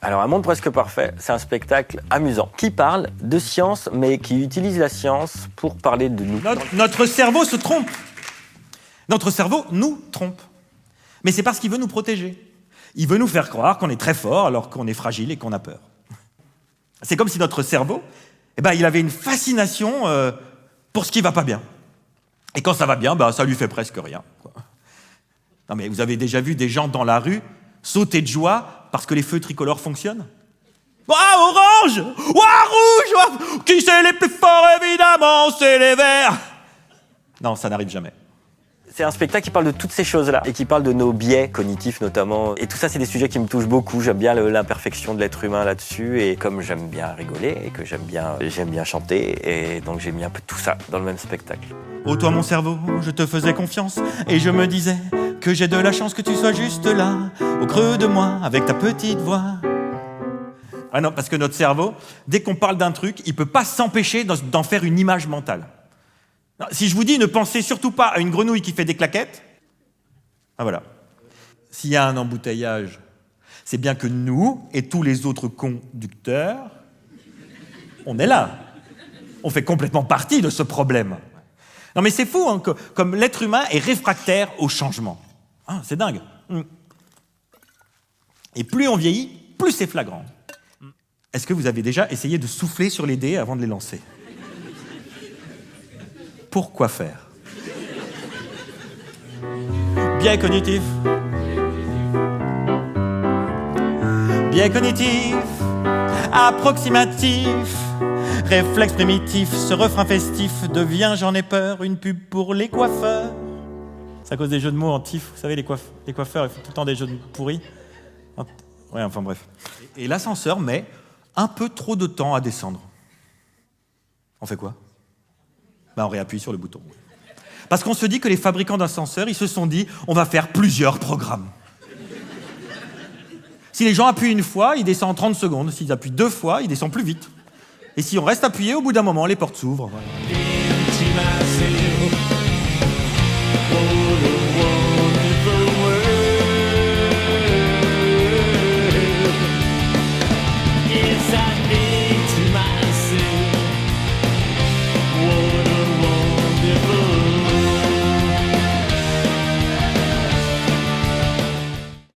Alors, Un monde presque parfait, c'est un spectacle amusant qui parle de science, mais qui utilise la science pour parler de nous. Notre cerveau se trompe. Notre cerveau nous trompe. Mais c'est parce qu'il veut nous protéger. Il veut nous faire croire qu'on est très fort alors qu'on est fragile et qu'on a peur. C'est comme si notre cerveau, il avait une fascination pour ce qui va pas bien. Et quand ça va bien, ça lui fait presque rien. Non mais vous avez déjà vu des gens dans la rue sauter de joie parce que les feux tricolores fonctionnent? Orange! Rouge! Qui c'est les plus forts, évidemment, c'est les verts! Non, ça n'arrive jamais. C'est un spectacle qui parle de toutes ces choses-là et qui parle de nos biais cognitifs notamment. Et tout ça, c'est des sujets qui me touchent beaucoup. J'aime bien l'imperfection de l'être humain là-dessus. Et comme j'aime bien rigoler et que j'aime bien chanter, et donc j'ai mis un peu tout ça dans le même spectacle. Oh toi mon cerveau, je te faisais confiance et je me disais que j'ai de la chance que tu sois juste là, au creux de moi, avec ta petite voix. Ah non, parce que notre cerveau, dès qu'on parle d'un truc, il peut pas s'empêcher d'en faire une image mentale. Non, si je vous dis ne pensez surtout pas à une grenouille qui fait des claquettes, voilà. S'il y a un embouteillage, c'est bien que nous et tous les autres conducteurs, on est là. On fait complètement partie de ce problème. Non mais c'est fou, hein, comme l'être humain est réfractaire au changement. Ah, c'est dingue. Et plus on vieillit, plus c'est flagrant. Est-ce que vous avez déjà essayé de souffler sur les dés avant de les lancer? Pourquoi faire? Biais cognitif. Biais cognitif, approximatif, réflexe primitif, ce refrain festif devient, j'en ai peur, une pub pour les coiffeurs. C'est à cause des jeux de mots en tif, vous savez, les coiffeurs, ils font tout le temps des jeux de pourris. Ouais, enfin bref. Et l'ascenseur met un peu trop de temps à descendre. On fait quoi? On réappuie sur le bouton. Parce qu'on se dit que les fabricants d'ascenseurs, ils se sont dit, on va faire plusieurs programmes. Si les gens appuient une fois, ils descendent en 30 secondes. S'ils appuient 2 fois, ils descendent plus vite. Et si on reste appuyé, au bout d'un moment, les portes s'ouvrent. Voilà.